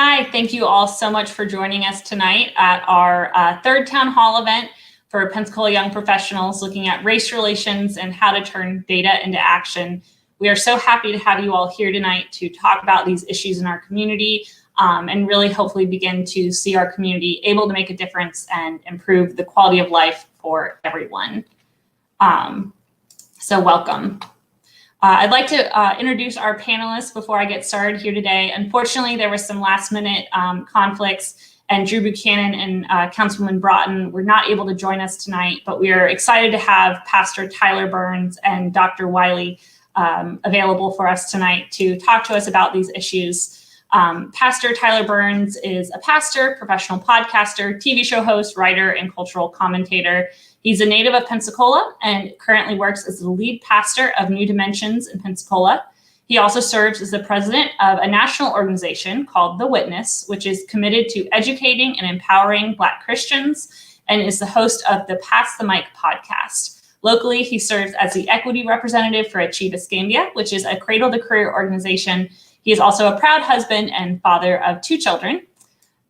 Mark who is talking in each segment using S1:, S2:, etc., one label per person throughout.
S1: Hi, thank you all so much for joining us tonight at our third town hall event for Pensacola young professionals looking at race relations and how to turn data into action. We are so happy to have you all here tonight to talk about these issues in our community and really hopefully begin to see our community able to make a difference and improve the quality of life for everyone. So welcome. I'd like to introduce our panelists before I get started here today. Unfortunately, there was some last minute conflicts and Drew Buchanan and Councilwoman Broughton were not able to join us tonight, but we are excited to have Pastor Tyler Burns and Dr. Wiley available for us tonight to talk to us about these issues. Pastor Tyler Burns is a pastor, professional podcaster, TV show host, writer, and cultural commentator. He's a native of Pensacola and currently works as the lead pastor of New Dimensions in Pensacola. He also serves as the president of a national organization called The Witness, which is committed to educating and empowering Black Christians, and is the host of the Pass the Mic podcast. Locally, he serves as the equity representative for Achieve Escambia, which is a cradle to career organization. He is also a proud husband and father of 2 children.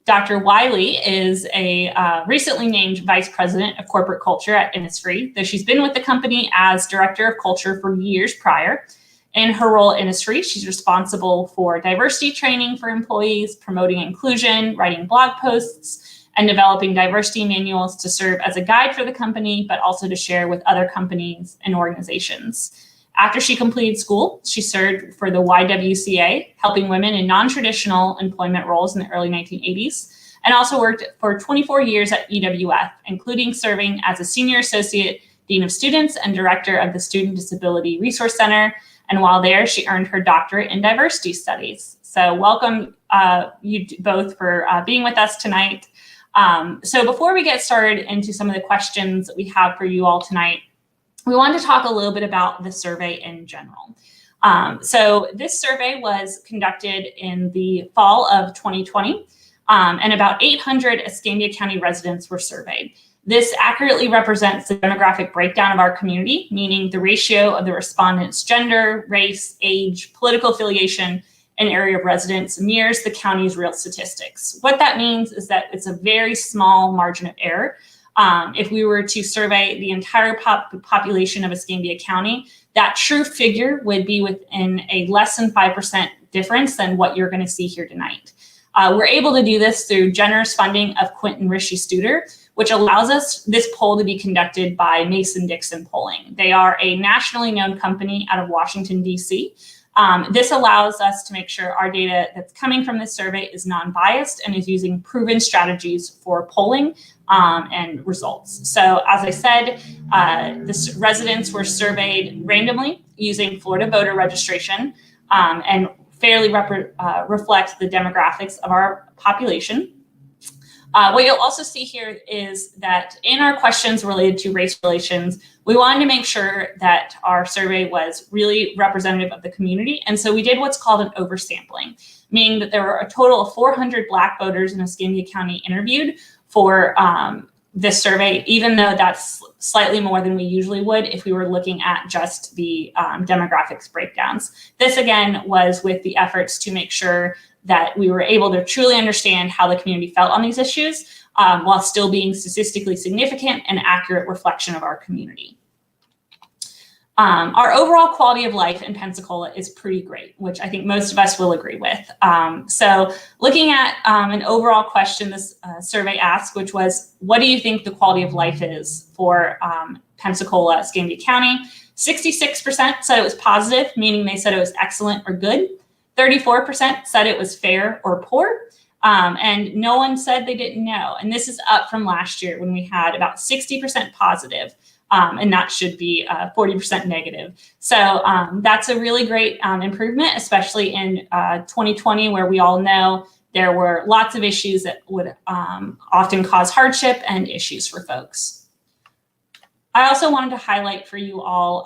S1: Dr. Wiley is a recently named Vice President of Corporate Culture at Innisfree, though she's been with the company as Director of Culture for years prior. In her role at Innisfree, she's responsible for diversity training for employees, promoting inclusion, writing blog posts, and developing diversity manuals to serve as a guide for the company, but also to share with other companies and organizations. After she completed school, she served for the YWCA, helping women in non-traditional employment roles in the early 1980s, and also worked for 24 years at EWF, including serving as a senior associate dean of students and director of the Student Disability Resource Center. And while there, she earned her doctorate in diversity studies. So welcome you both for being with us tonight. So before we get started into some of the questions that we have for you all tonight, we wanted to talk a little bit about the survey in general. So this survey was conducted in the fall of 2020, and about 800 Escambia County residents were surveyed. This accurately represents the demographic breakdown of our community, meaning the ratio of the respondents' gender, race, age, political affiliation, and area of residence mirrors the county's real statistics. What that means is that it's a very small margin of error. If we were to survey the entire population of Escambia County, that true figure would be within a less than 5% difference than what you're going to see here tonight. We're able to do this through generous funding of Quentin Rishi Studer, which allows us this poll to be conducted by Mason-Dixon Polling. They are a nationally known company out of Washington, D.C. This allows us to make sure our data that's coming from this survey is non-biased and is using proven strategies for polling and results. So as I said, the residents were surveyed randomly using Florida voter registration and fairly reflect the demographics of our population. What you'll also see here is that in our questions related to race relations, we wanted to make sure that our survey was really representative of the community. And so we did what's called an oversampling, meaning that there were a total of 400 Black voters in Escambia County interviewed for this survey, even though that's slightly more than we usually would if we were looking at just the demographics breakdowns. This, again, was with the efforts to make sure that we were able to truly understand how the community felt on these issues while still being statistically significant and accurate reflection of our community. Our overall quality of life in Pensacola is pretty great, which I think most of us will agree with. So looking at an overall question this survey asked, which was, what do you think the quality of life is for Pensacola, Escambia County? 66% said it was positive, meaning they said it was excellent or good. 34% said it was fair or poor. And no one said they didn't know. And this is up from last year when we had about 60% positive. And that should be 40% negative. So that's a really great improvement, especially in 2020, where we all know there were lots of issues that would often cause hardship and issues for folks. I also wanted to highlight for you all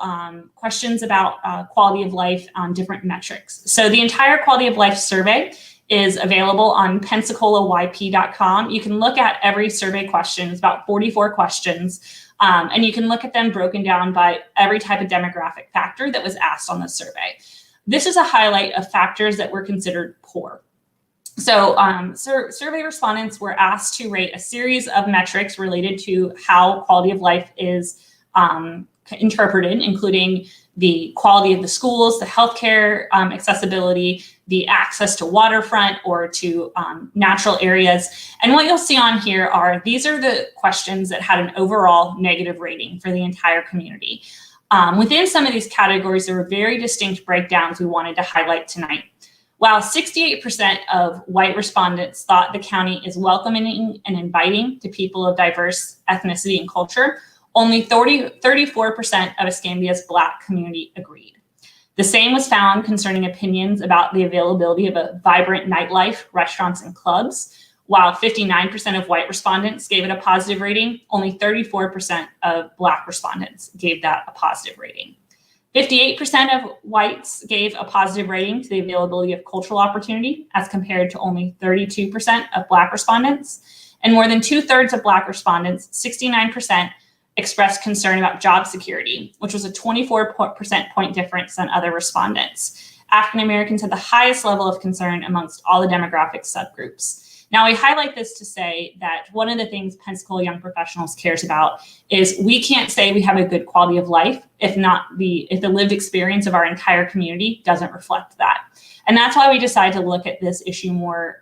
S1: questions about quality of life on different metrics. So the entire quality of life survey is available on PensacolaYP.com. You can look at every survey question. It's about 44 questions. And you can look at them broken down by every type of demographic factor that was asked on the survey. This is a highlight of factors that were considered poor. So survey respondents were asked to rate a series of metrics related to how quality of life is interpreted, including the quality of the schools, the healthcare accessibility, the access to waterfront or to natural areas. And what you'll see on here these are the questions that had an overall negative rating for the entire community. Within some of these categories, there were very distinct breakdowns we wanted to highlight tonight. While 68% of white respondents thought the county is welcoming and inviting to people of diverse ethnicity and culture, only 34% of Escambia's Black community agreed. The same was found concerning opinions about the availability of a vibrant nightlife, restaurants, and clubs. While 59% of white respondents gave it a positive rating, only 34% of Black respondents gave that a positive rating. 58% of whites gave a positive rating to the availability of cultural opportunity, as compared to only 32% of Black respondents. And more than 2/3 of Black respondents, 69%, expressed concern about job security, which was a 24% point difference than other respondents. African Americans had the highest level of concern amongst all the demographic subgroups. Now, we highlight this to say that one of the things Pensacola Young Professionals cares about is we can't say we have a good quality of life if the lived experience of our entire community doesn't reflect that. And that's why we decided to look at this issue more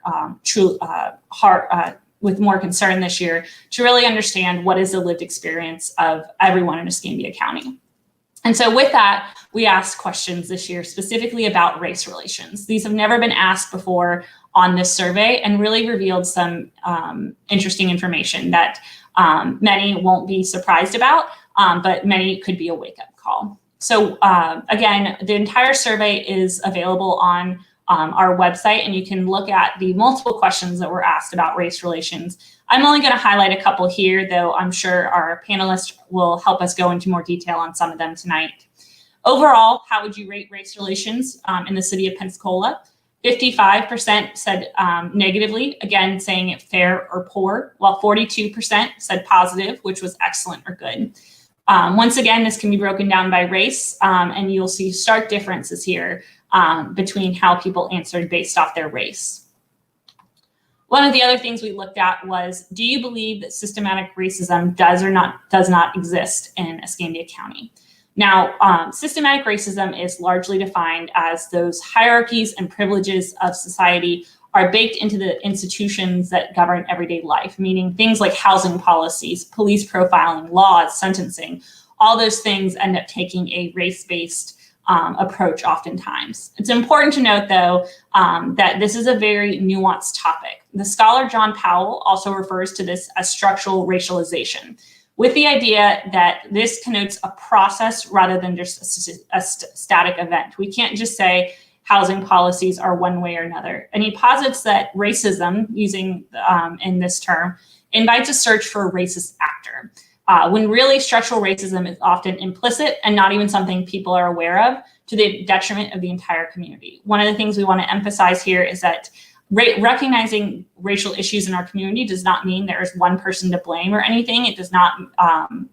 S1: with more concern this year, to really understand what is the lived experience of everyone in Escambia County. And so with that, we asked questions this year specifically about race relations. These have never been asked before on this survey and really revealed some interesting information that many won't be surprised about, but many could be a wake-up call. So again, the entire survey is available on our website, and you can look at the multiple questions that were asked about race relations. I'm only going to highlight a couple here, though I'm sure our panelists will help us go into more detail on some of them tonight. Overall, how would you rate race relations in the city of Pensacola? 55% said negatively, again, saying it fair or poor, while 42% said positive, which was excellent or good. Once again, this can be broken down by race, and you'll see stark differences here between how people answered based off their race. One of the other things we looked at was, do you believe that systematic racism does not exist in Escambia County? Now, systematic racism is largely defined as those hierarchies and privileges of society are baked into the institutions that govern everyday life, meaning things like housing policies, police profiling, laws, sentencing. All those things end up taking a race-based approach oftentimes. It's important to note, though, that this is a very nuanced topic. The scholar John Powell also refers to this as structural racialization, with the idea that this connotes a process rather than just a static event. We can't just say housing policies are one way or another. And he posits that racism, using in this term, invites a search for a racist actor, when really structural racism is often implicit and not even something people are aware of, to the detriment of the entire community. One of the things we want to emphasize here is that recognizing racial issues in our community does not mean there is one person to blame or anything. It does not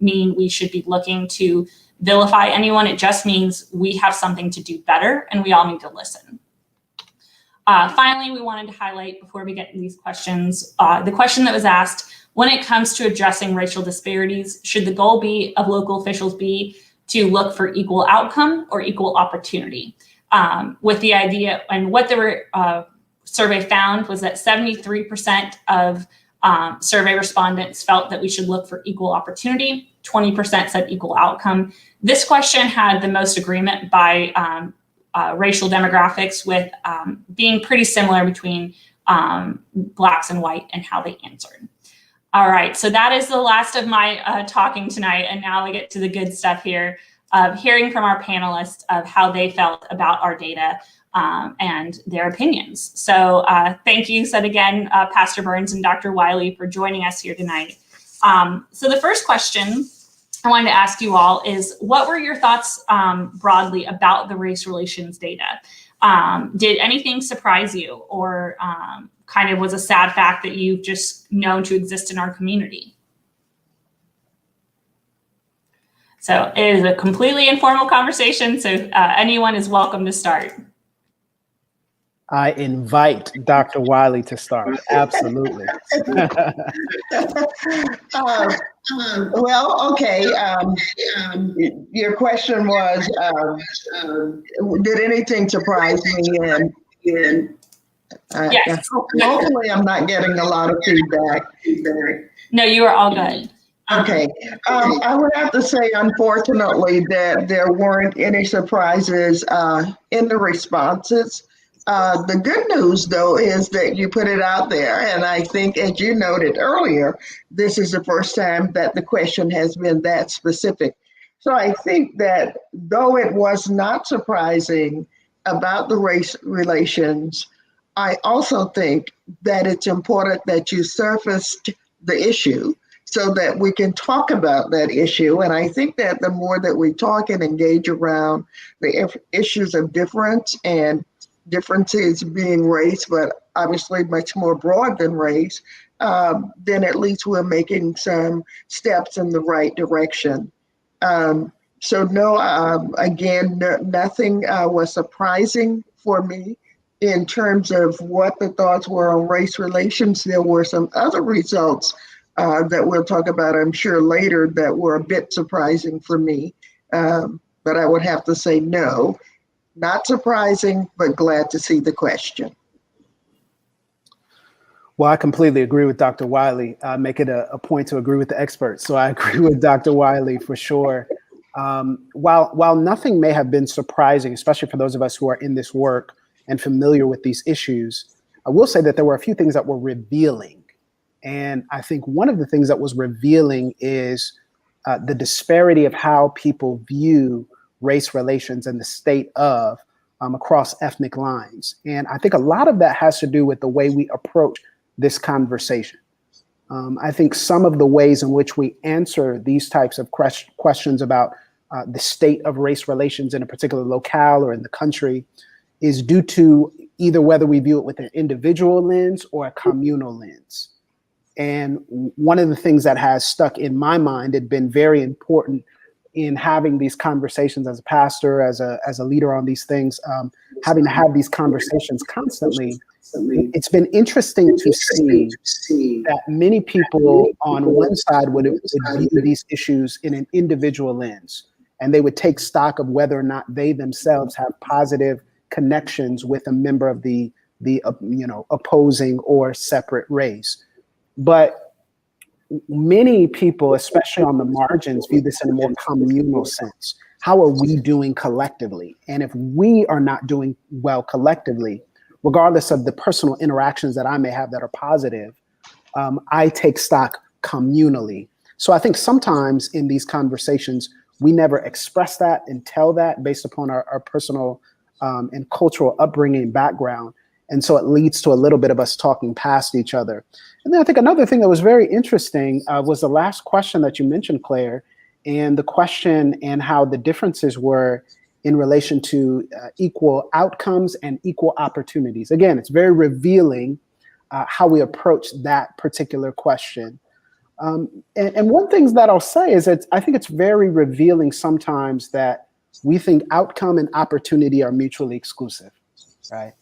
S1: mean we should be looking to vilify anyone. It just means we have something to do better and we all need to listen. Finally, we wanted to highlight, before we get to these questions, the question that was asked: when it comes to addressing racial disparities, should the goal of local officials be to look for equal outcome or equal opportunity? With the idea, and what the survey found was that 73% of survey respondents felt that we should look for equal opportunity, 20% said equal outcome. This question had the most agreement by racial demographics, with being pretty similar between Blacks and white and how they answered. All right, so that is the last of my talking tonight, and now we get to the good stuff here, of hearing from our panelists of how they felt about our data and their opinions. So thank you, said again, Pastor Burns and Dr. Wiley, for joining us here tonight. So the first question I wanted to ask you all is, what were your thoughts broadly about the race relations data? Did anything surprise you, or kind of was a sad fact that you've just known to exist in our community? So it is a completely informal conversation, so anyone is welcome to start.
S2: I invite Dr. Wiley to start. Absolutely.
S3: Well, okay. Your question was, did anything surprise me? And
S1: Yes.
S3: hopefully I'm not getting a lot of feedback.
S1: No, you are all good.
S3: Okay. I would have to say, unfortunately, that there weren't any surprises in the responses. The good news, though, is that you put it out there. And I think, as you noted earlier, this is the first time that the question has been that specific. So I think that though it was not surprising about the race relations, I also think that it's important that you surfaced the issue so that we can talk about that issue. And I think that the more that we talk and engage around the issues of difference and differences being race, but obviously much more broad than race, then at least we're making some steps in the right direction. So no, again, nothing was surprising for me in terms of what the thoughts were on race relations. There were some other results that we'll talk about, I'm sure, later that were a bit surprising for me. But I would have to say no, not surprising, but glad to see the question.
S2: Well, I completely agree with Dr. Wiley. I make it a point to agree with the experts. So I agree with Dr. Wiley for sure. While nothing may have been surprising, especially for those of us who are in this work and familiar with these issues, I will say that there were a few things that were revealing. And I think one of the things that was revealing is the disparity of how people view race relations and the state of across ethnic lines. And I think a lot of that has to do with the way we approach this conversation. I think some of the ways in which we answer these types of questions about the state of race relations in a particular locale or in the country is due to either whether we view it with an individual lens or a communal lens. And one of the things that has stuck in my mind had been very important in having these conversations as a pastor, as a leader on these things, having to have these conversations constantly. It's been interesting to see that many people on one side would view these issues in an individual lens, and they would take stock of whether or not they themselves have positive connections with a member of the opposing or separate race. But many people, especially on the margins, view this in a more communal sense. How are we doing collectively? And if we are not doing well collectively, regardless of the personal interactions that I may have that are positive, I take stock communally. So I think sometimes in these conversations, we never express that and tell that based upon our personal and cultural upbringing and background. And so it leads to a little bit of us talking past each other. And then I think another thing that was very interesting was the last question that you mentioned, Claire, and the question and how the differences were in relation to equal outcomes and equal opportunities. Again, it's very revealing how we approach that particular question. And one thing that I'll say is that I think it's very revealing sometimes that we think outcome and opportunity are mutually exclusive, right?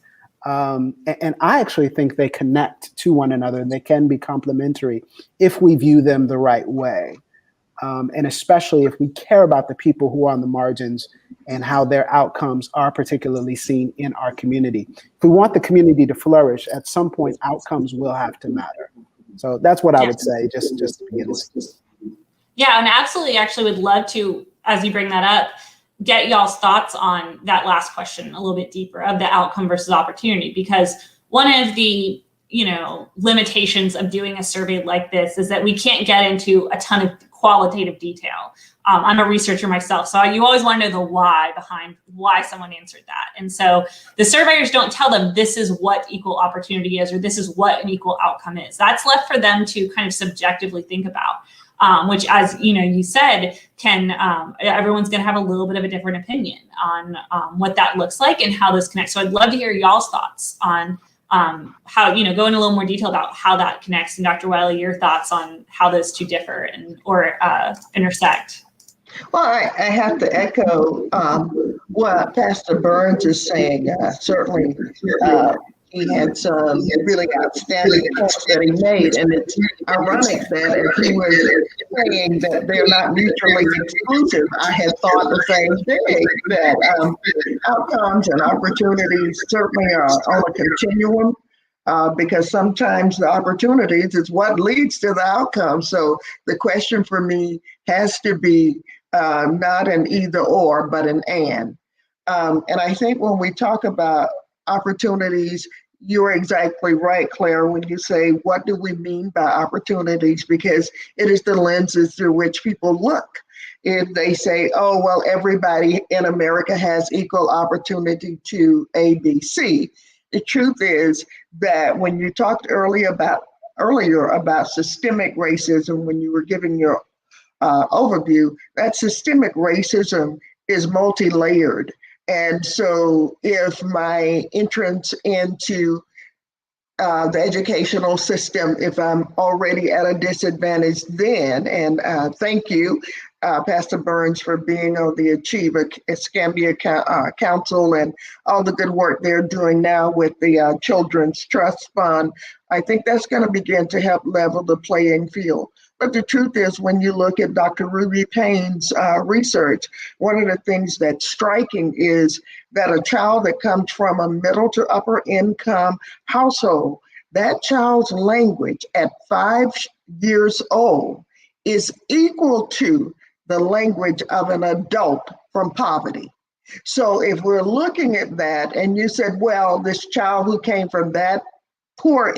S2: And I actually think they connect to one another and they can be complementary if we view them the right way. And especially if we care about the people who are on the margins and how their outcomes are particularly seen in our community. If we want the community to flourish, at some point, outcomes will have to matter. So that's what I would say, just to begin with.
S1: Yeah, and absolutely, actually would love to, as you bring that up, get y'all's thoughts on that last question a little bit deeper of the outcome versus opportunity, because one of the limitations of doing a survey like this is that we can't get into a ton of qualitative detail. I'm a researcher myself, so you always want to know the why behind why someone answered that. And so the surveyors don't tell them this is what equal opportunity is or this is what an equal outcome is. That's left for them to kind of subjectively think about. Which, as you said, can everyone's going to have a little bit of a different opinion on what that looks like and how those connect. So I'd love to hear y'all's thoughts on how go into a little more detail about how that connects. And Dr. Wiley, your thoughts on how those two differ or intersect.
S3: Well, I have to echo what Pastor Burns is saying, certainly he had some really outstanding points that he made, and it's ironic that as he was saying that they're not mutually exclusive, I had thought the same thing, that outcomes and opportunities certainly are on a continuum. Because sometimes the opportunities is what leads to the outcome. So the question for me has to be not an either or, but an and. And I think when we talk about opportunities, you're exactly right, Claire, when you say, what do we mean by opportunities? Because it is the lenses through which people look. If they say, oh, well, everybody in America has equal opportunity to A, B, C. The truth is that when you talked earlier about systemic racism, when you were giving your overview, that systemic racism is multi-layered. And so if my entrance into the educational system, if I'm already at a disadvantage then, and thank you, Pastor Burns, for being on the Achieve Escambia Council and all the good work they're doing now with the Children's Trust Fund. I think that's going to begin to help level the playing field. But the truth is, when you look at Dr. Ruby Payne's research, one of the things that's striking is that a child that comes from a middle to upper income household, that child's language at 5 years old is equal to the language of an adult from poverty. So if we're looking at that, and you said, well, this child who came from that poor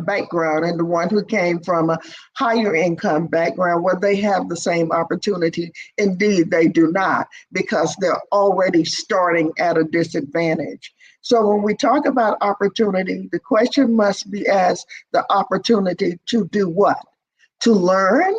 S3: background and the one who came from a higher income background, well, they have the same opportunity. Indeed, they do not, because they're already starting at a disadvantage. So when we talk about opportunity, the question must be asked, the opportunity to do what? To learn,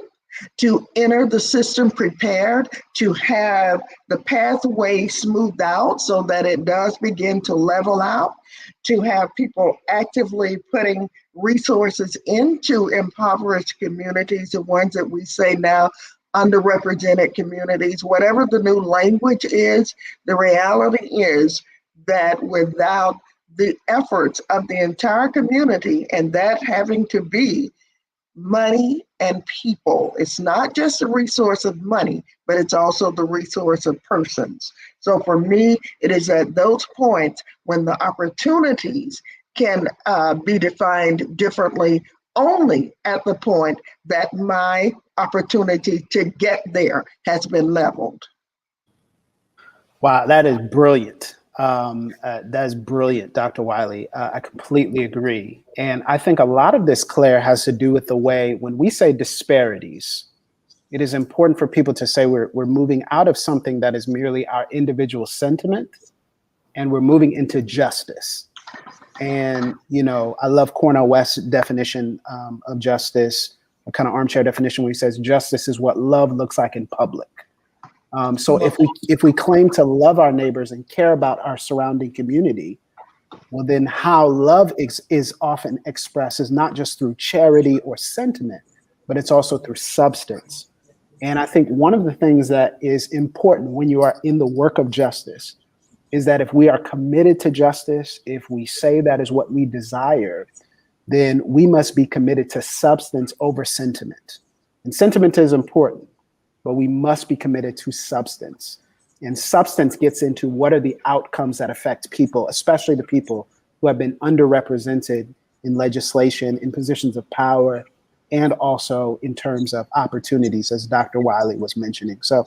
S3: to enter the system prepared, to have the pathway smoothed out so that it does begin to level out, to have people actively putting resources into impoverished communities, the ones that we say now underrepresented communities, whatever the new language is, the reality is that without the efforts of the entire community, and that having to be money and people. It's not just the resource of money, but it's also the resource of persons. So for me, it is at those points when the opportunities can be defined differently, only at the point that my opportunity to get there has been leveled.
S2: Wow, that is brilliant. That's brilliant, Dr. Wiley. I completely agree. And I think a lot of this, Claire, has to do with the way when we say disparities, it is important for people to say we're moving out of something that is merely our individual sentiment, and we're moving into justice. And, you know, I love Cornel West's definition of justice, a kind of armchair definition where he says justice is what love looks like in public. So if we claim to love our neighbors and care about our surrounding community, well, then how love is often expressed is not just through charity or sentiment, but it's also through substance. And I think one of the things that is important when you are in the work of justice is that if we are committed to justice, if we say that is what we desire, then we must be committed to substance over sentiment. And sentiment is important, but we must be committed to substance. And substance gets into what are the outcomes that affect people, especially the people who have been underrepresented in legislation, in positions of power, and also in terms of opportunities, as Dr. Wiley was mentioning. So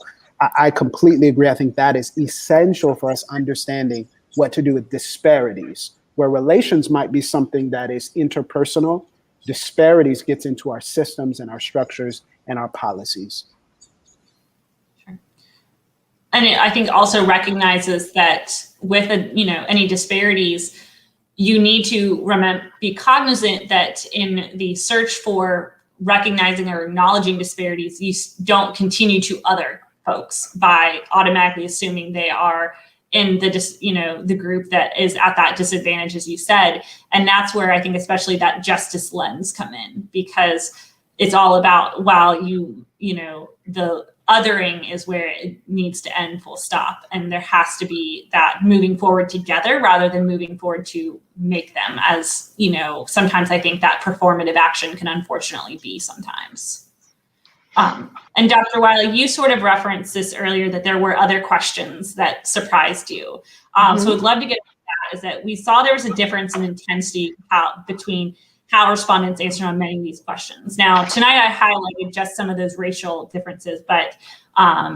S2: I completely agree. I think that is essential for us understanding what to do with disparities, where relations might be something that is interpersonal. Disparities gets into our systems and our structures and our policies.
S1: And I think also recognizes that with any disparities, you need to be cognizant that in the search for recognizing or acknowledging disparities, you don't continue to other folks by automatically assuming they are in the group that is at that disadvantage, as you said. And that's where I think especially that justice lens come in, because it's all about, while you the othering is where it needs to end, full stop. And there has to be that moving forward together rather than moving forward to make them, as, sometimes I think that performative action can unfortunately be sometimes. And Dr. Wiley, you sort of referenced this earlier, that there were other questions that surprised you. So I'd love to get into that, is that we saw there was a difference in intensity between how respondents answered on many of these questions. Now, tonight I highlighted just some of those racial differences, but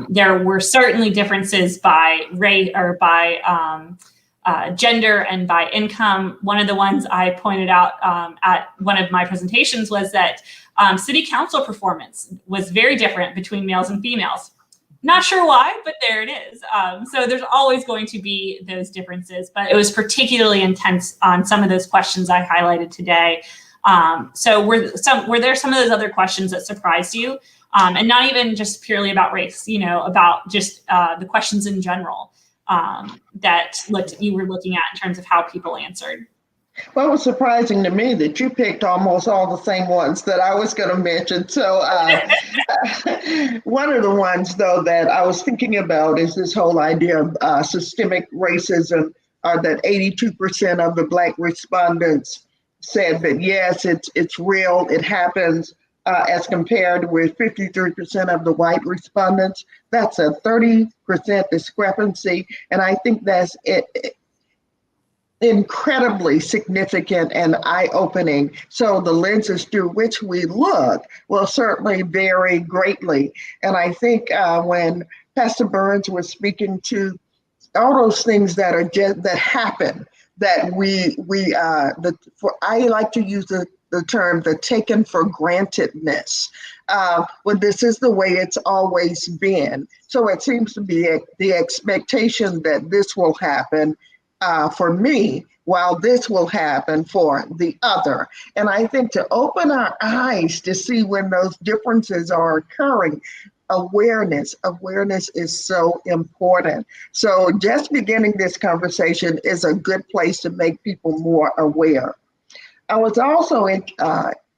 S1: there were certainly differences by race or by gender and by income. One of the ones I pointed out at one of my presentations was that city council performance was very different between males and females. Not sure why, but there it is. So there's always going to be those differences, but it was particularly intense on some of those questions I highlighted today. So were there some of those other questions that surprised you? And not even just purely about race, about just the questions in general that you were looking at in terms of how people answered?
S3: Well, it was surprising to me that you picked almost all the same ones that I was going to mention. So one of the ones, though, that I was thinking about is this whole idea of systemic racism, that 82% of the Black respondents said that, yes, it's real, it happens, as compared with 53% of the white respondents. That's a 30% discrepancy. And I think that's incredibly significant and eye-opening. So the lenses through which we look will certainly vary greatly. And I think when Pastor Burns was speaking to all those things that are that happen, that I like to use the term, the taken for grantedness. Well, this is the way it's always been. So it seems to be the expectation that this will happen for me, while this will happen for the other. And I think to open our eyes to see when those differences are occurring, awareness is so important. So just beginning this conversation is a good place to make people more aware. I was also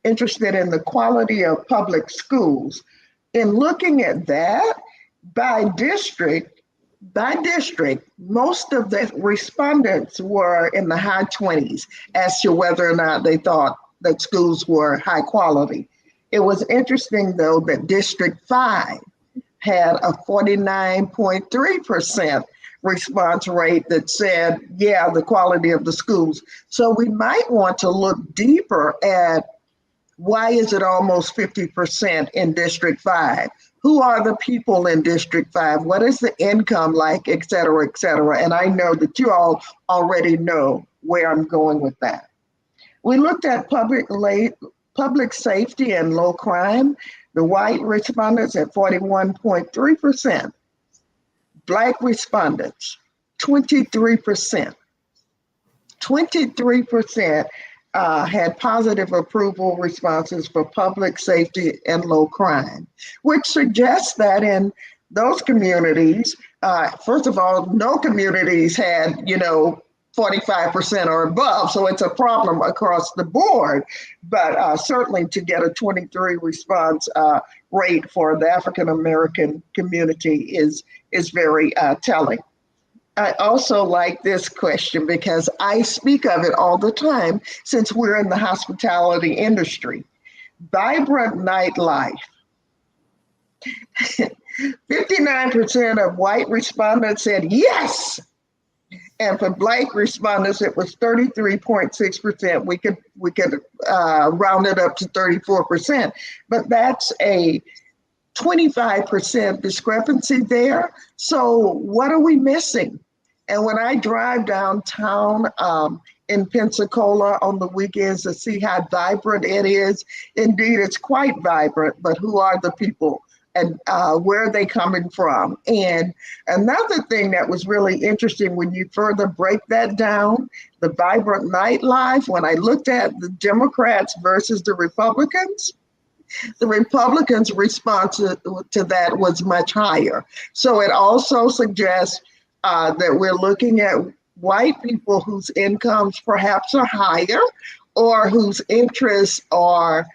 S3: interested in the quality of public schools. In looking at that, by district, most of the respondents were in the high 20s as to whether or not they thought that schools were high quality. It was interesting, though, that District 5 had a 49.3% response rate that said, yeah, the quality of the schools. So we might want to look deeper at why is it almost 50% in District 5? Who are the people in District 5? What is the income like, et cetera, et cetera? And I know that you all already know where I'm going with that. We looked at public safety and low crime. The white respondents at 41.3%. Black respondents, 23%. 23% had positive approval responses for public safety and low crime, which suggests that in those communities, first of all, no communities had, 45% or above, so it's a problem across the board. But certainly to get a 23 response rate for the African American community is very telling. I also like this question because I speak of it all the time since we're in the hospitality industry. Vibrant nightlife. 59% of white respondents said yes. And for Black respondents, it was 33.6%. We could round it up to 34%, but that's a 25% discrepancy there. So what are we missing? And when I drive downtown in Pensacola on the weekends to see how vibrant it is, indeed, it's quite vibrant, but who are the people and where are they coming from? And another thing that was really interesting when you further break that down, the vibrant nightlife, when I looked at the Democrats versus the Republicans response to that was much higher. So it also suggests that we're looking at white people whose incomes perhaps are higher or whose interests are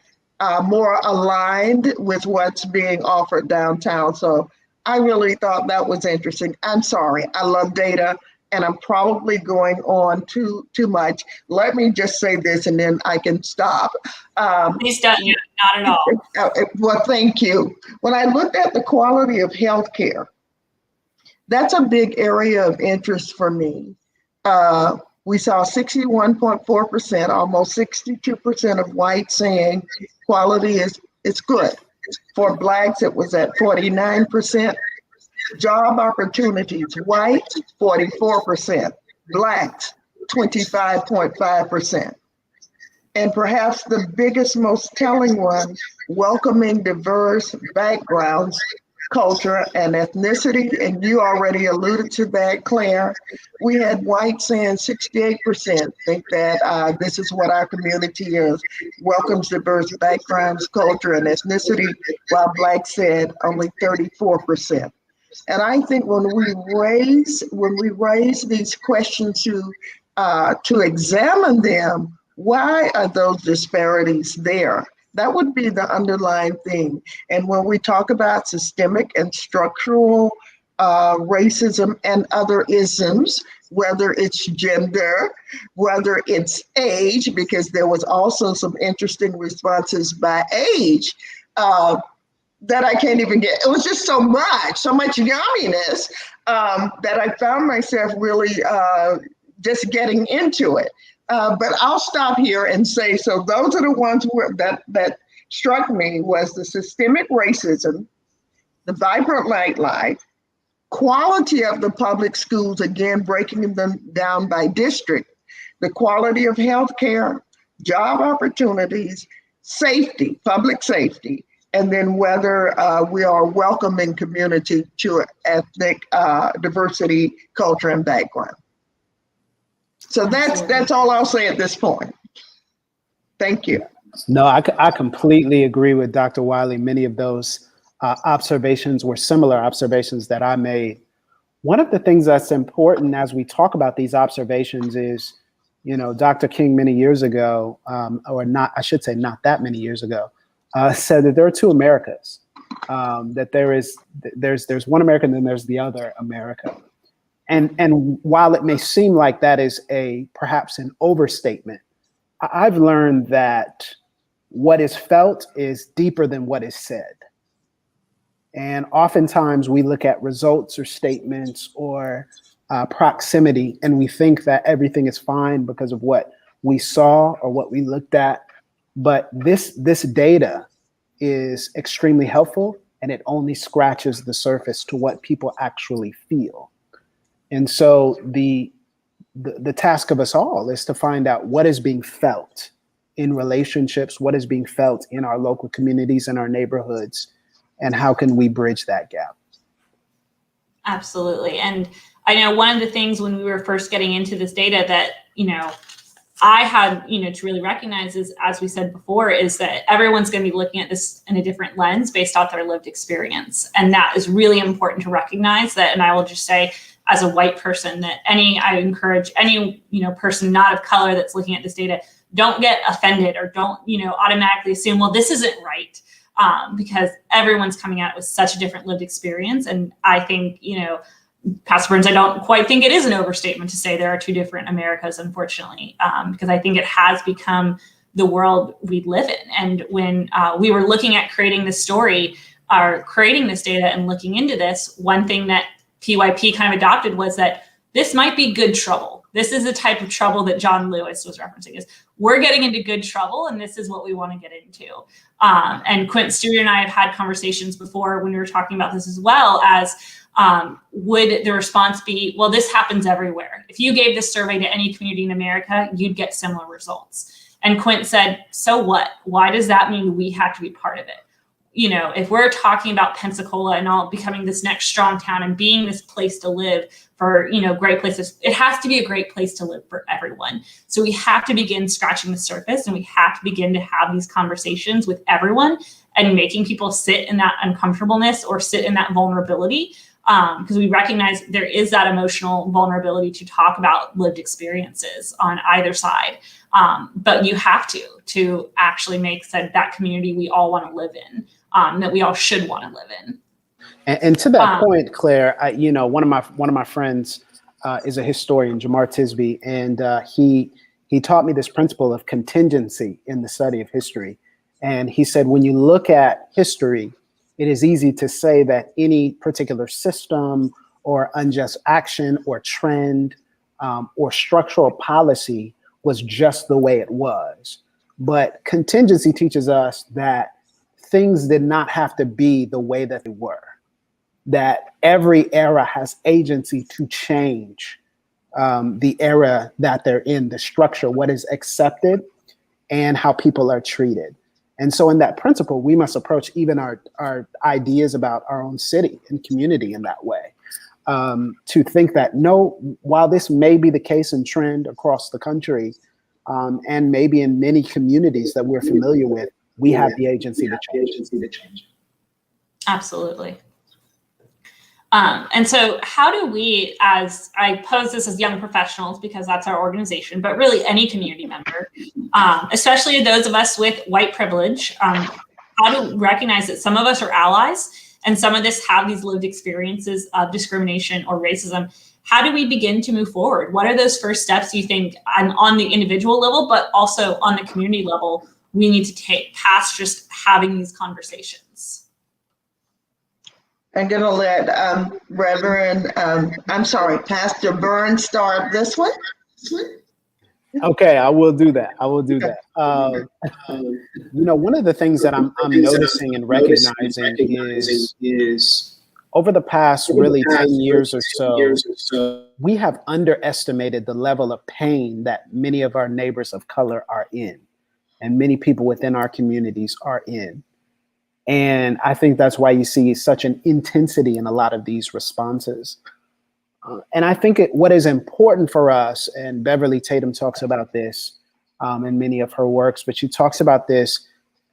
S3: more aligned with what's being offered downtown. So I really thought that was interesting. I'm sorry, I love data, and I'm probably going on too much. Let me just say this, and then I can stop.
S1: Please don't, not at all.
S3: Well, thank you. When I looked at the quality of healthcare, that's a big area of interest for me. We saw 61.4%, almost 62% of whites saying quality is good. For Blacks, it was at 49%. Job opportunities, whites, 44%. Blacks, 25.5%. And perhaps the biggest, most telling one, welcoming diverse backgrounds, culture, and ethnicity. And you already alluded to that, Claire. We had whites saying 68% think that this is what our community is, welcomes diverse backgrounds, culture, and ethnicity, while Blacks said only 34%. And I think when we raise these questions to examine them, why are those disparities there? That would be the underlying thing. And when we talk about systemic and structural racism and other isms, whether it's gender, whether it's age, because there was also some interesting responses by age that I can't even get. It was just so much yumminess that I found myself really just getting into it. But I'll stop here and say, so those are the ones that struck me was the systemic racism, the vibrant nightlife, quality of the public schools, again, breaking them down by district, the quality of healthcare, job opportunities, safety, public safety, and then whether we are a welcoming community to ethnic diversity, culture, and background. So that's all I'll say at this point. Thank you.
S2: No, I completely agree with Dr. Wiley. Many of those observations were similar observations that I made. One of the things that's important as we talk about these observations is, Dr. King many years ago, or not, I should say not that many years ago, said that there are two Americas, that there's one America and then there's the other America. And while it may seem like that is perhaps an overstatement, I've learned that what is felt is deeper than what is said. And oftentimes we look at results or statements or proximity, and we think that everything is fine because of what we saw or what we looked at. But this data is extremely helpful, and it only scratches the surface to what people actually feel. And so the task of us all is to find out what is being felt in relationships, what is being felt in our local communities and our neighborhoods, and how can we bridge that gap?
S1: Absolutely. And I know one of the things when we were first getting into this data that, I had, to really recognize is, as we said before, is that everyone's going to be looking at this in a different lens based off their lived experience. And that is really important to recognize that. And I will just say, as a white person, that I encourage any, person not of color that's looking at this data, don't get offended or don't, automatically assume, well, this isn't right. Because everyone's coming at it with such a different lived experience. And I think, Pastor Burns, I don't quite think it is an overstatement to say there are two different Americas, unfortunately, because I think it has become the world we live in. And when we were looking at creating this story, or creating this data and looking into this, one thing that PYP kind of adopted was that this might be good trouble. This is the type of trouble that John Lewis was referencing, is we're getting into good trouble, and this is what we want to get into. And Quentin Stewart and I have had conversations before when we were talking about this, as well as would the response be, well, this happens everywhere. If you gave this survey to any community in America, you'd get similar results. And Quint said, so what? Why does that mean we have to be part of it? If we're talking about Pensacola and all becoming this next strong town and being this place to live for, great places, it has to be a great place to live for everyone. So we have to begin scratching the surface, and we have to begin to have these conversations with everyone and making people sit in that uncomfortableness or sit in that vulnerability because we recognize there is that emotional vulnerability to talk about lived experiences on either side. But you have to actually make that community we all want to live in, that we all should want to live in.
S2: And to that point, Claire, one of my friends is a historian, Jamar Tisby, and he taught me this principle of contingency in the study of history. And he said, when you look at history, it is easy to say that any particular system or unjust action or trend or structural policy was just the way it was. But contingency teaches us that things did not have to be the way that they were, that every era has agency to change the era that they're in, the structure, what is accepted, and how people are treated. And so in that principle, we must approach even our ideas about our own city and community in that way. To think that, no, while this may be the case and trend across the country, and maybe in many communities that we're familiar with, we have the agency to change.
S1: Absolutely. And so how do we, as I pose this as young professionals, because that's our organization, but really any community member, especially those of us with white privilege, how to recognize that some of us are allies and some of us have these lived experiences of discrimination or racism? How do we begin to move forward? What are those first steps you think on the individual level, but also on the community level, we need to take past just having these conversations?
S3: I'm going to let Pastor Burns start this one.
S2: Okay, I will do that. One of the things that I'm noticing and recognizing is over the past really 10 years or so, we have underestimated the level of pain that many of our neighbors of color are in, and many people within our communities are in. And I think that's why you see such an intensity in a lot of these responses. And I think what is important for us, and Beverly Tatum talks about this in many of her works, but she talks about this,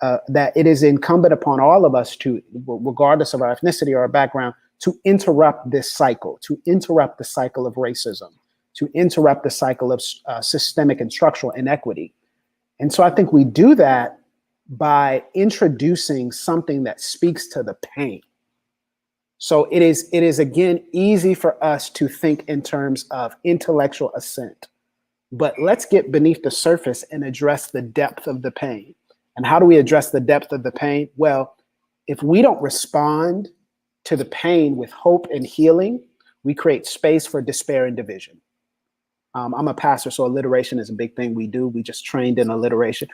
S2: that it is incumbent upon all of us to, regardless of our ethnicity or our background, to interrupt this cycle, to interrupt the cycle of racism, to interrupt the cycle of systemic and structural inequity. And so I think we do that by introducing something that speaks to the pain. So it is again easy for us to think in terms of intellectual assent, but let's get beneath the surface and address the depth of the pain. And how do we address the depth of the pain? Well, if we don't respond to the pain with hope and healing, we create space for despair and division. I'm a pastor, so alliteration is a big thing we do. We just trained in alliteration.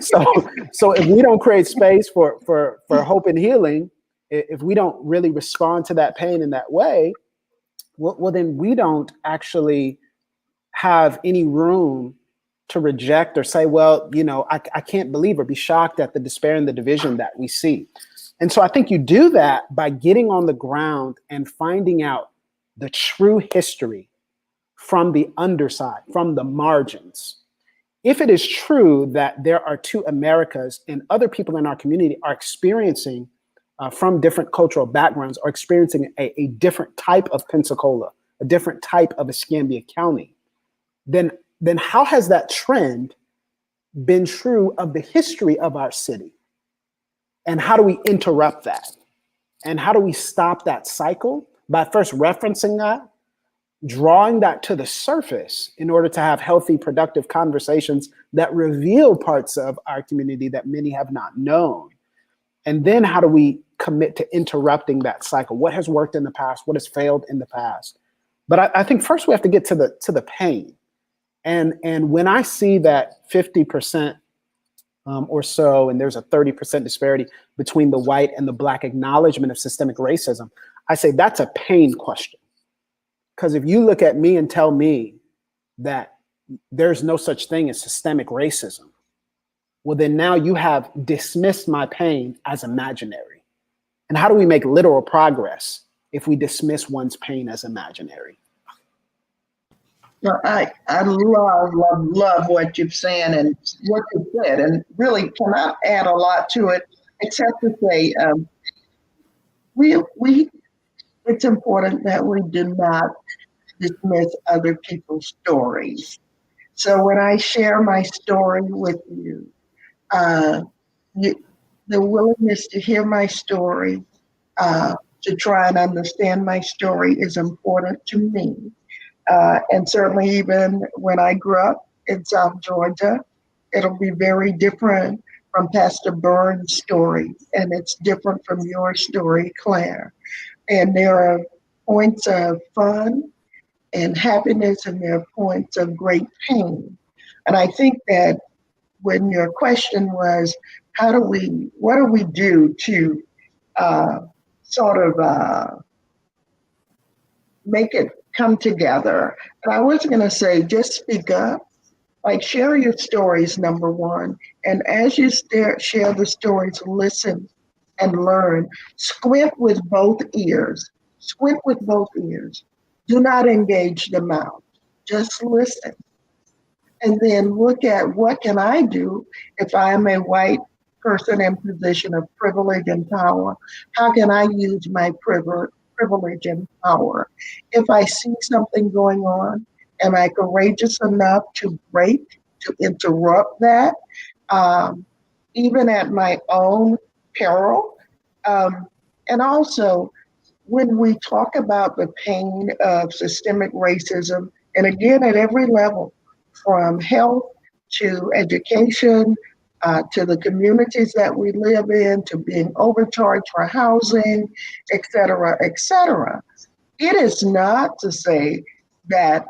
S2: So if we don't create space for hope and healing, if we don't really respond to that pain in that way, well, then we don't actually have any room to reject or say, well, I can't believe or be shocked at the despair and the division that we see. And so I think you do that by getting on the ground and finding out the true history from the underside, from the margins. If it is true that there are two Americas and other people in our community are experiencing from different cultural backgrounds, are experiencing a different type of Pensacola, a different type of Escambia County, then how has that trend been true of the history of our city? And how do we interrupt that? And how do we stop that cycle? By first referencing that, drawing that to the surface in order to have healthy, productive conversations that reveal parts of our community that many have not known. And then how do we commit to interrupting that cycle? What has worked in the past? What has failed in the past? But I think first we have to get to the pain. And when I see that 50% or so, and there's a 30% disparity between the white and the Black acknowledgement of systemic racism, I say that's a pain question. Because if you look at me and tell me that there's no such thing as systemic racism, well, then now you have dismissed my pain as imaginary. And how do we make literal progress if we dismiss one's pain as imaginary?
S3: Well, I love what you've said and what you said, and really cannot add a lot to it, except to say we it's important that we do not dismiss other people's stories. So when I share my story with you, uh, the willingness to hear my story, to try and understand my story is important to me. And certainly even when I grew up in South Georgia, it'll be very different from Pastor Burns' story, and it's different from your story, Claire. And there are points of fun and happiness, and there are points of great pain. And I think that when your question was, what do we do to make it come together? And I was going to say, just speak up. Like, share your stories, number one. And as you share the stories, listen and learn. Squint with both ears. Squint with both ears. Do not engage the mouth. Just listen. And then look at, what can I do if I am a white person in position of privilege and power? How can I use my privilege and power? If I see something going on, am I courageous enough to interrupt that, even at my own peril? And also, when we talk about the pain of systemic racism, and again, at every level, from health to education, to the communities that we live in, to being overcharged for housing, et cetera, it is not to say that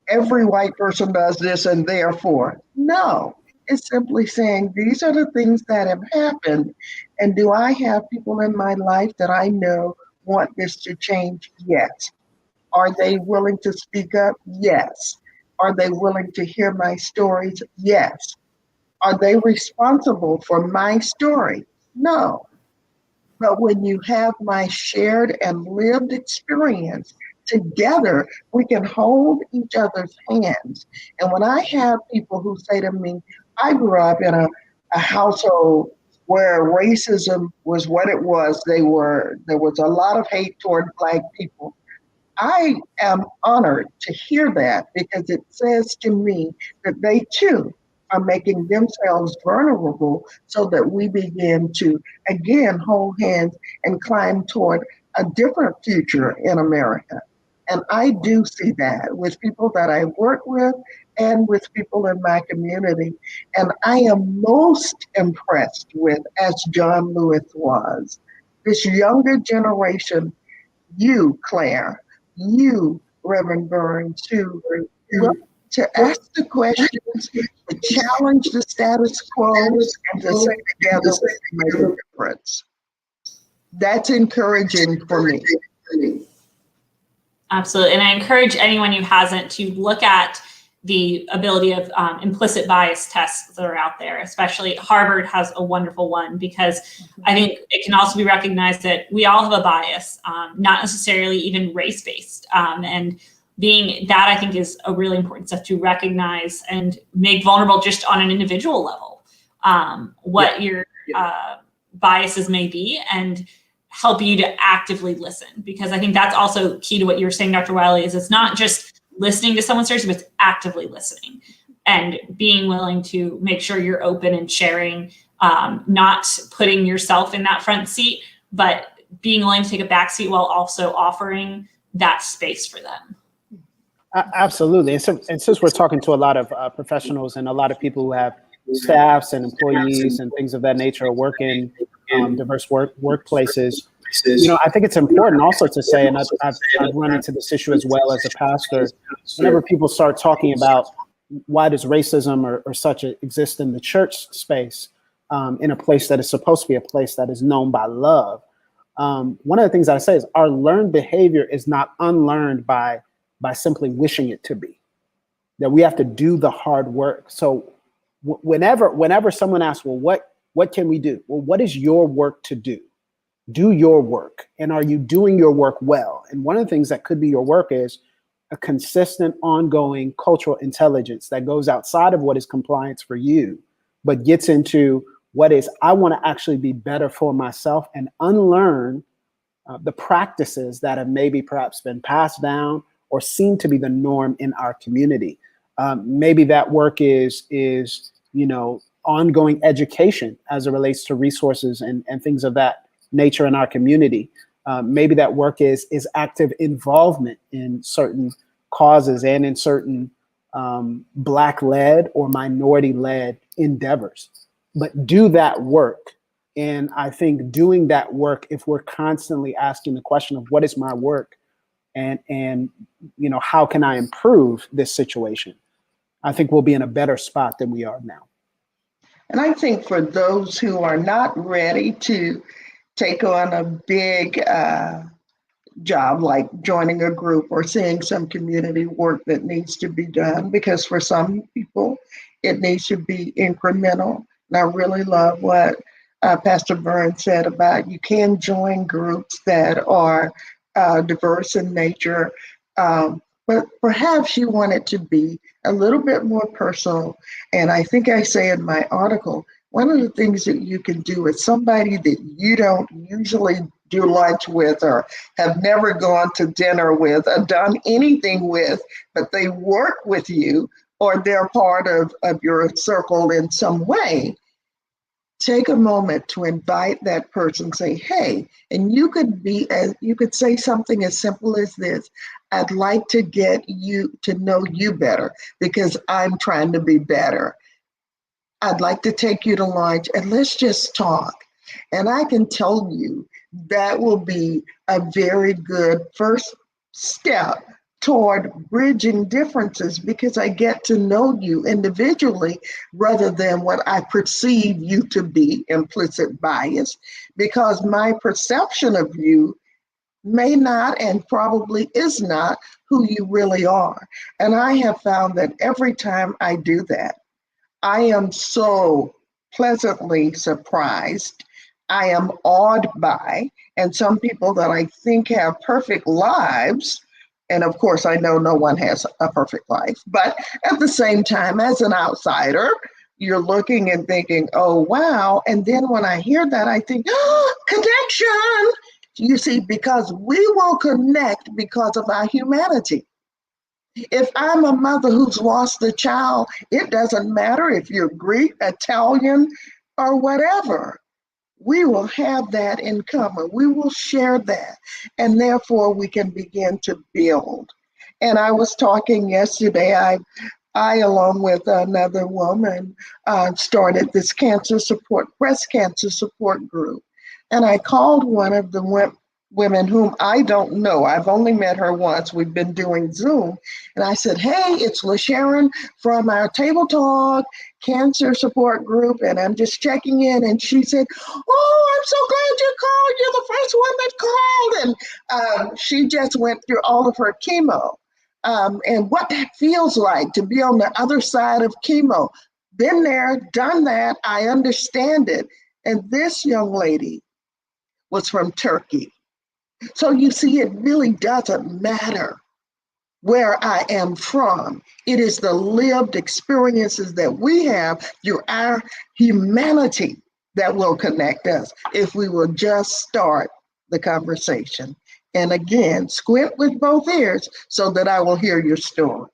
S3: every white person does this and therefore. No, it's simply saying these are the things that have happened. And do I have people in my life that I know want this to change? Yes. Are they willing to speak up? Yes. Are they willing to hear my stories? Yes. Are they responsible for my story? No. But when you have my shared and lived experience, together, we can hold each other's hands. And when I have people who say to me, I grew up in a household where racism was what it was. There was a lot of hate toward Black people. I am honored to hear that, because it says to me that they too are making themselves vulnerable, so that we begin to, again, hold hands and climb toward a different future in America. And I do see that with people that I work with and with people in my community. And I am most impressed with, as John Lewis was, this younger generation, you, Claire, you, Reverend Burns, to ask the questions, to challenge the status quo, and to say together we can make a difference. That's encouraging for me.
S1: Absolutely. And I encourage anyone who hasn't to look at the ability of implicit bias tests that are out there. Especially Harvard has a wonderful one, because I think it can also be recognized that we all have a bias, not necessarily even race-based. And being that, I think, is a really important stuff to recognize and make vulnerable just on an individual level, what your biases may be, and help you to actively listen. Because I think that's also key to what you were saying, Dr. Wiley, is it's not just listening to someone's story, but it's actively listening and being willing to make sure you're open and sharing, not putting yourself in that front seat, but being willing to take a back seat while also offering that space for them.
S2: Absolutely. And since we're talking to a lot of professionals and a lot of people who have staffs and employees and things of that nature, work in diverse workplaces, I think it's important also to say, and I've run into this issue as well as a pastor, whenever people start talking about why does racism or such exist in the church space, in a place that is supposed to be a place that is known by love. One of the things I say is our learned behavior is not unlearned by simply wishing it to be, that we have to do the hard work. So whenever someone asks, well, what can we do? Well, what is your work to do? Do your work. And are you doing your work well? And one of the things that could be your work is a consistent, ongoing cultural intelligence that goes outside of what is compliance for you, but gets into what is, I want to actually be better for myself and unlearn the practices that have maybe perhaps been passed down or seem to be the norm in our community. Maybe that work is ongoing education as it relates to resources and things of that nature in our community. Maybe that work is active involvement in certain causes and in certain Black-led or minority-led endeavors. But do that work. And I think doing that work, if we're constantly asking the question of what is my work and how can I improve this situation, I think we'll be in a better spot than we are now.
S3: And I think for those who are not ready to take on a big job like joining a group or seeing some community work that needs to be done, because for some people it needs to be incremental. And I really love what Pastor Burns said about you can join groups that are diverse in nature, but perhaps you want it to be a little bit more personal. And I think I say in my article, one of the things that you can do is somebody that you don't usually do lunch with or have never gone to dinner with or done anything with, but they work with you or they're part of your circle in some way. Take a moment to invite that person, say, hey, and you could say something as simple as this: I'd like to get you to know you better because I'm trying to be better. I'd like to take you to lunch and let's just talk. And I can tell you that will be a very good first step toward bridging differences, because I get to know you individually rather than what I perceive you to be, implicit bias, because my perception of you may not and probably is not who you really are. And I have found that every time I do that, I am so pleasantly surprised. I am awed by, and some people that I think have perfect lives, and of course, I know no one has a perfect life, but at the same time, as an outsider, you're looking and thinking, oh, wow. And then when I hear that, I think, oh, connection. You see, because we will connect because of our humanity. If I'm a mother who's lost a child, it doesn't matter if you're Greek, Italian, or whatever. We will have that in common. We will share that. And therefore, we can begin to build. And I was talking yesterday, I along with another woman, started this breast cancer support group. And I called one of the women whom I don't know. I've only met her once. We've been doing Zoom. And I said, hey, it's Lusharon from our Table Talk Cancer Support Group, and I'm just checking in. And she said, oh, I'm so glad you called. You're the first one that called. And she just went through all of her chemo and what that feels like to be on the other side of chemo. Been there, done that. I understand it. And this young lady was from Turkey. So you see, it really doesn't matter where I am from. It is the lived experiences that we have through our humanity that will connect us if we will just start the conversation. And again, squint with both ears so that I will hear your story.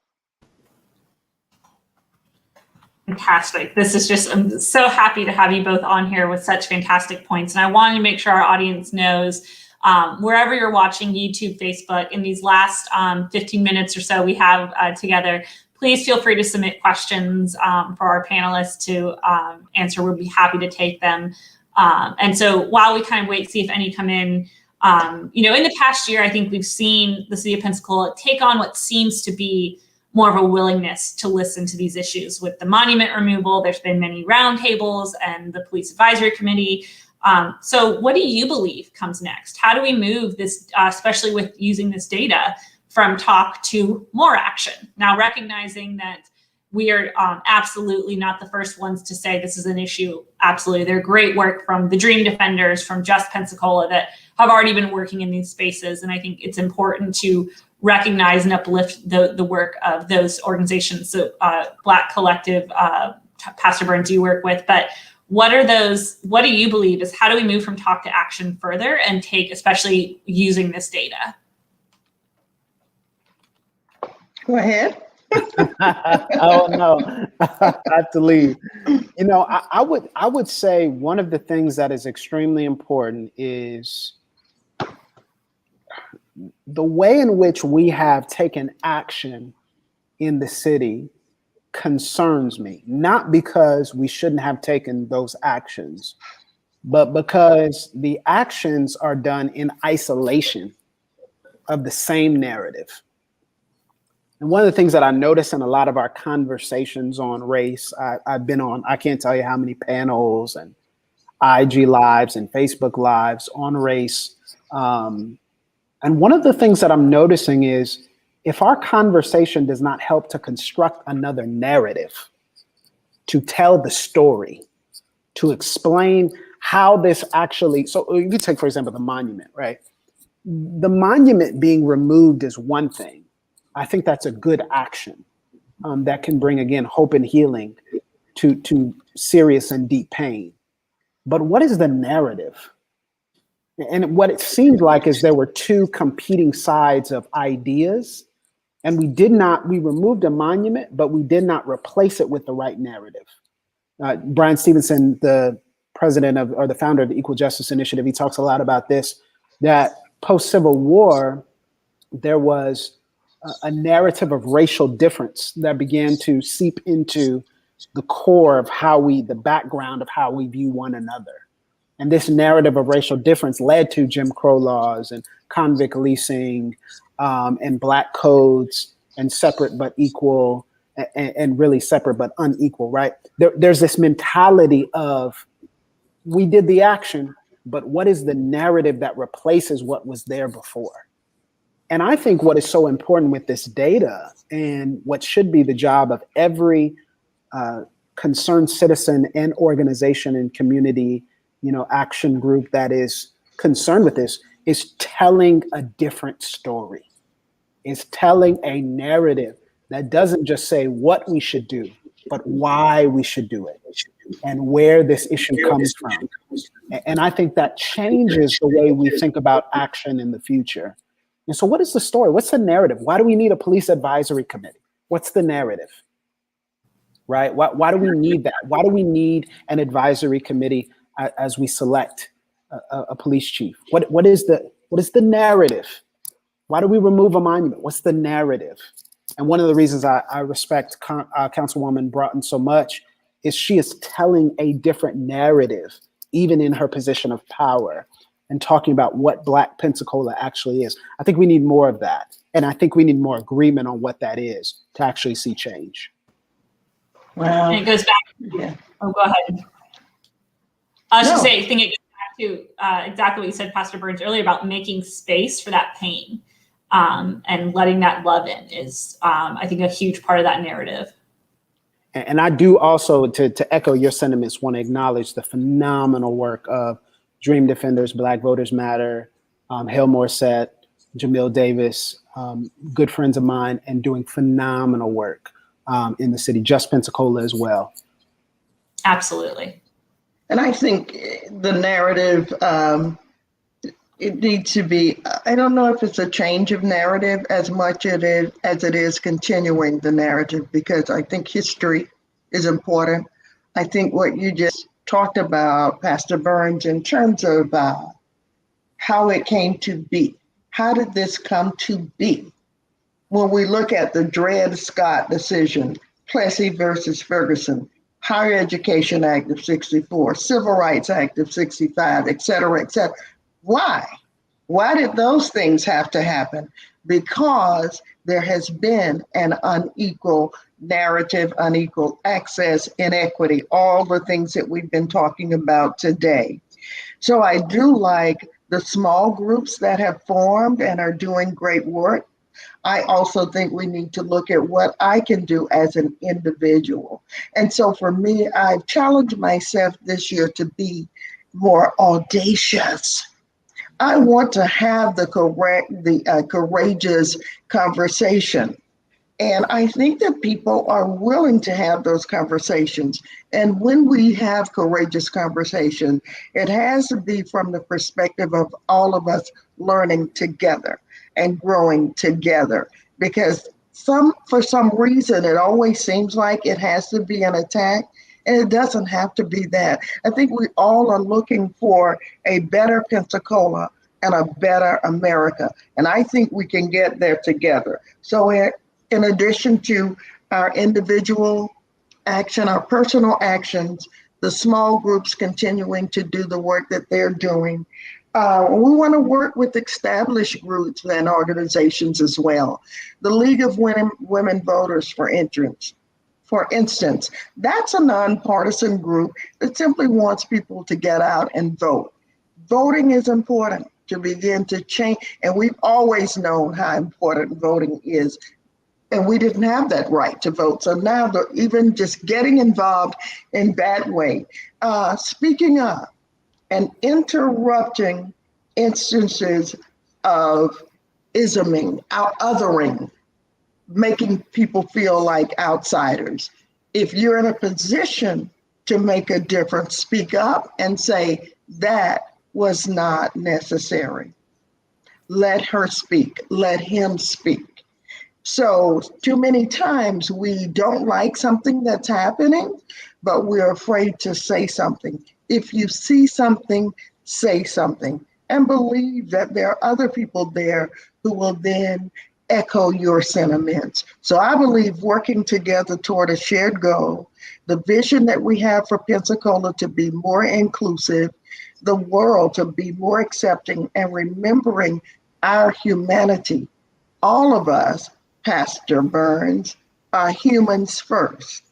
S1: Fantastic. This is just, I'm so happy to have you both on here with such fantastic points. And I wanted to make sure our audience knows, wherever you're watching, YouTube, Facebook, in these last 15 minutes or so we have together, please feel free to submit questions for our panelists to answer. We'll be happy to take them. And so while we kind of wait, see if any come in, in the past year, I think we've seen the city of Pensacola take on what seems to be more of a willingness to listen to these issues. With the monument removal, there's been many roundtables and the police advisory committee. So what do you believe comes next? How do we move this, especially with using this data, from talk to more action? Now, recognizing that we are absolutely not the first ones to say this is an issue. Absolutely. There's great work from the Dream Defenders, from Just Pensacola, that have already been working in these spaces. And I think it's important to recognize and uplift the work of those organizations. So Black Collective, Pastor Burns, you work with, but what do you believe is how do we move from talk to action further and take, especially using this data?
S3: Go ahead.
S2: Oh no, I have to leave. You know, I would say one of the things that is extremely important is the way in which we have taken action in the city concerns me, not because we shouldn't have taken those actions, but because the actions are done in isolation of the same narrative. And one of the things that I notice in a lot of our conversations on race, I've been on, I can't tell you how many panels and IG lives and Facebook lives on race. And one of the things that I'm noticing is if our conversation does not help to construct another narrative, to tell the story, to explain how this actually, so you take, for example, the monument, right? The monument being removed is one thing. I think that's a good action that can bring, again, hope and healing to serious and deep pain. But what is the narrative? And what it seemed like is there were two competing sides of ideas, and we removed a monument, but we did not replace it with the right narrative. Brian Stevenson, the president of, or the founder of the Equal Justice Initiative, he talks a lot about this, that post-Civil War, there was a narrative of racial difference that began to seep into the core of the background of how we view one another. And this narrative of racial difference led to Jim Crow laws and convict leasing and black codes and separate but equal and really separate but unequal, right? There's this mentality of we did the action, but what is the narrative that replaces what was there before? And I think what is so important with this data and what should be the job of every concerned citizen and organization and community, action group that is concerned with this is telling a different story, is telling a narrative that doesn't just say what we should do, but why we should do it and where this issue comes from. And I think that changes the way we think about action in the future. And so what is the story? What's the narrative? Why do we need a police advisory committee? What's the narrative, right? Why do we need that? Why do we need an advisory committee as we select a police chief? What is the narrative? Why do we remove a monument? What's the narrative? And one of the reasons I respect Councilwoman Broughton so much is she is telling a different narrative, even in her position of power, and talking about what Black Pensacola actually is. I think we need more of that. And I think we need more agreement on what that is to actually see change.
S3: Wow.
S1: And it goes back.
S3: Yeah.
S1: Oh, go ahead. I was just saying, I think it goes back to exactly what you said, Pastor Burns, earlier about making space for that pain and letting that love in is, I think, a huge part of that narrative.
S2: And I do also, to echo your sentiments, want to acknowledge the phenomenal work of Dream Defenders, Black Voters Matter, Hail Morissette, Jamil Davis, good friends of mine, and doing phenomenal work in the city, just Pensacola as well.
S1: Absolutely.
S3: And I think the narrative, it needs to be, I don't know if it's a change of narrative as much as it is continuing the narrative, because I think history is important. I think what you just talked about, Pastor Burns, in terms of how it came to be. How did this come to be? When we look at the Dred Scott decision, Plessy versus Ferguson, Higher Education Act of 64, Civil Rights Act of 65, et cetera, et cetera. Why? Why did those things have to happen? Because there has been an unequal narrative, unequal access, inequity, all the things that we've been talking about today. So I do like the small groups that have formed and are doing great work. I also think we need to look at what I can do as an individual. And so for me, I've challenged myself this year to be more audacious. I want to have the courageous conversation And I think that people are willing to have those conversations. And when we have courageous conversation, it has to be from the perspective of all of us learning together and growing together. Because for some reason, it always seems like it has to be an attack, and it doesn't have to be that. I think we all are looking for a better Pensacola and a better America. And I think we can get there together. So in addition to our individual action, our personal actions, the small groups continuing to do the work that they're doing, we want to work with established groups and organizations as well. The League of Women Voters, for instance, that's a nonpartisan group that simply wants people to get out and vote. Voting is important to begin to change, and we've always known how important voting is, and we didn't have that right to vote. So now even just getting involved in that way, speaking up and interrupting instances of isming, othering, making people feel like outsiders. If you're in a position to make a difference, speak up and say, that was not necessary. Let her speak, let him speak. So too many times we don't like something that's happening, but we're afraid to say something. If you see something, say something, and believe that there are other people there who will then echo your sentiments. So I believe working together toward a shared goal, the vision that we have for Pensacola to be more inclusive, the world to be more accepting, and remembering our humanity. All of us, Pastor Burns, are humans first.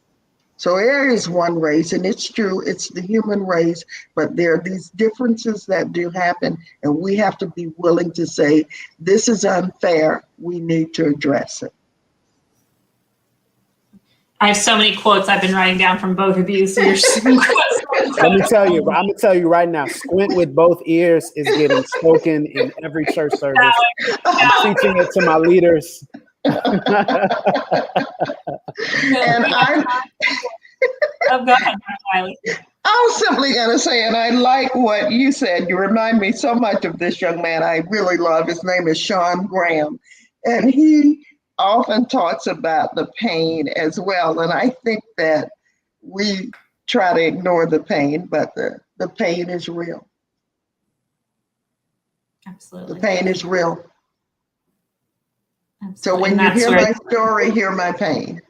S3: So there is one race, and it's true, it's the human race, but there are these differences that do happen, and we have to be willing to say, this is unfair, we need to address it.
S1: I have so many quotes I've been writing down from both of you. So
S2: Let me tell you, I'm gonna tell you right now, squint with both ears is getting spoken in every church service. I'm teaching it to my leaders.
S3: And
S1: go ahead, Wiley.
S3: I was simply going to say, and I like what you said. You remind me so much of this young man I really love. His name is Sean Graham, and he often talks about the pain as well. And I think that we try to ignore the pain, but the pain is real.
S1: Absolutely.
S3: The pain is real.
S1: Absolutely.
S3: So when you hear my story, hear my pain.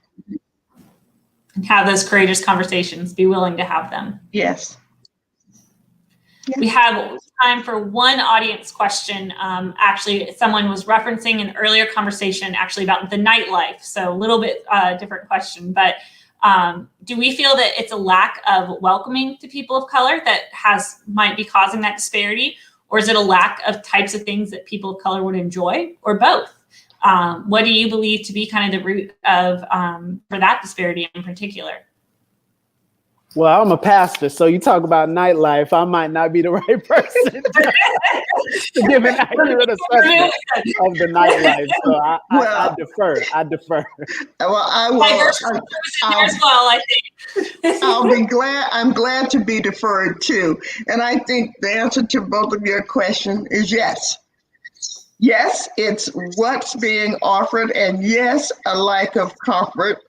S1: And have those courageous conversations, be willing to have them.
S3: Yes.
S1: We have time for one audience question. Actually, someone was referencing an earlier conversation actually about the nightlife. So a little bit different question, but do we feel that it's a lack of welcoming to people of color that might be causing that disparity? Or is it a lack of types of things that people of color would enjoy, or both? What do you believe to be kind of the root of for that disparity in particular?
S2: Well, I'm a pastor, so you talk about nightlife, I might not be the right person to give an accurate assessment of the nightlife. So I defer.
S3: Well, I will.
S1: I think.
S3: I'm glad to be deferred too. And I think the answer to both of your questions is yes. Yes, it's what's being offered, and yes, a lack of comfort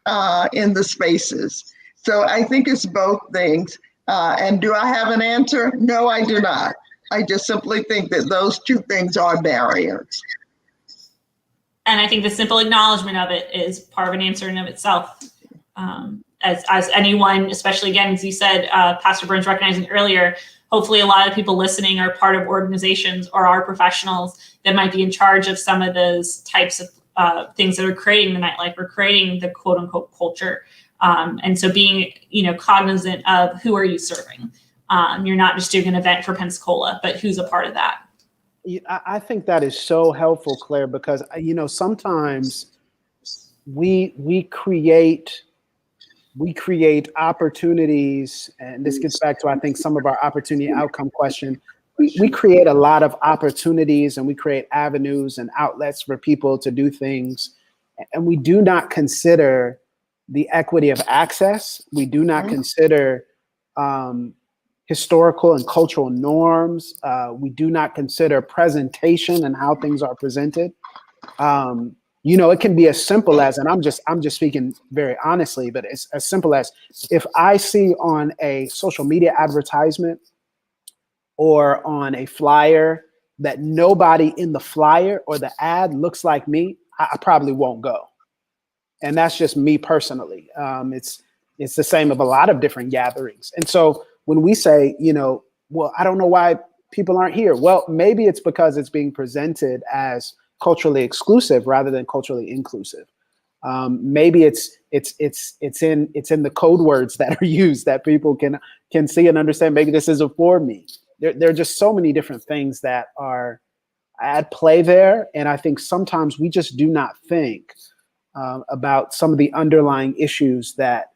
S3: in the spaces. So I think it's both things. And do I have an answer? No, I do not. I just simply think that those two things are barriers.
S1: And I think the simple acknowledgement of it is part of an answer in of itself. As anyone, especially again, as you said, Pastor Burns recognizing earlier, hopefully a lot of people listening are part of organizations or are professionals that might be in charge of some of those types of things that are creating the nightlife or creating the quote unquote culture. And so being, cognizant of who are you serving? You're not just doing an event for Pensacola, but who's a part of that?
S2: I think that is so helpful, Claire, because, sometimes we create opportunities, and this gets back to, I think, some of our opportunity outcome question. We create a lot of opportunities and we create avenues and outlets for people to do things. and we do not consider the equity of access. We do not consider historical and cultural norms. We do not consider presentation and how things are presented. You know, it can be as simple as, and I'm just speaking very honestly, but it's as simple as if I see on a social media advertisement or on a flyer that nobody in the flyer or the ad looks like me, I probably won't go. And that's just me personally. It's the same of a lot of different gatherings. And so when we say, you know, well, I don't know why people aren't here. Well, maybe it's because it's being presented as culturally exclusive rather than culturally inclusive. Maybe it's in the code words that are used that people can see and understand. Maybe this isn't for me. There are just so many different things that are at play there, and I think sometimes we just do not think about some of the underlying issues that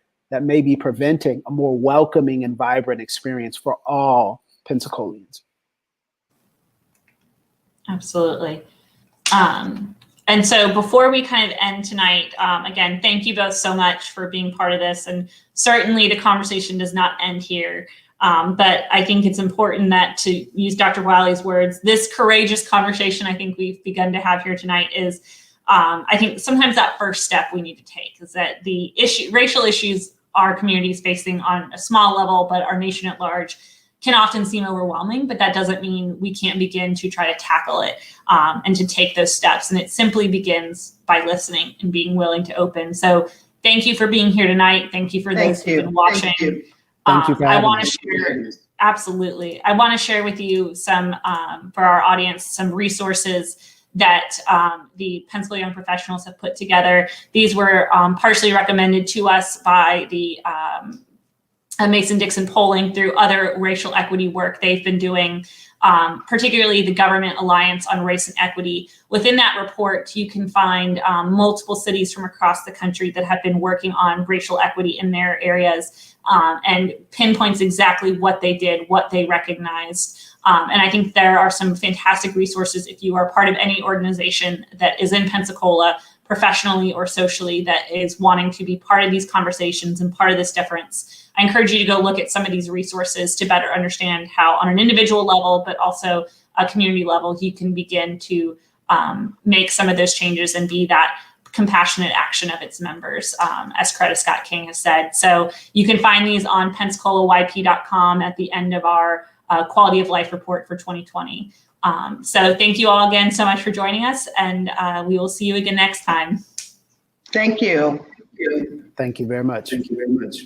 S2: may be preventing a more welcoming and vibrant experience for all Pensacolians.
S1: Absolutely. And so before we kind of end tonight, again, thank you both so much for being part of this. And certainly the conversation does not end here. But I think it's important that, to use Dr. Wiley's words, this courageous conversation I think we've begun to have here tonight is, I think sometimes that first step we need to take is that the racial issues our community is facing on a small level, but our nation at large, can often seem overwhelming, but that doesn't mean we can't begin to try to tackle it and to take those steps. And it simply begins by listening and being willing to open. So thank you for being here tonight. Thank you for those who've been watching.
S2: Thank you for having
S1: I want to share, absolutely. I want to share with you some, for our audience, some resources that the Pensacola Young Professionals have put together. These were partially recommended to us by the Mason-Dixon polling through other racial equity work they've been doing, particularly the Government Alliance on Race and Equity. Within that report, you can find multiple cities from across the country that have been working on racial equity in their areas, and pinpoints exactly what they did, what they recognized. And I think there are some fantastic resources if you are part of any organization that is in Pensacola, professionally or socially, that is wanting to be part of these conversations and part of this difference. I encourage you to go look at some of these resources to better understand how, on an individual level, but also a community level, you can begin to make some of those changes and be that compassionate action of its members, as Coretta Scott King has said. So you can find these on PensacolaYP.com at the end of our quality of life report for 2020. So thank you all again so much for joining us, and we will see you again next time.
S3: Thank you.
S2: Thank you very much.
S4: Thank you very much.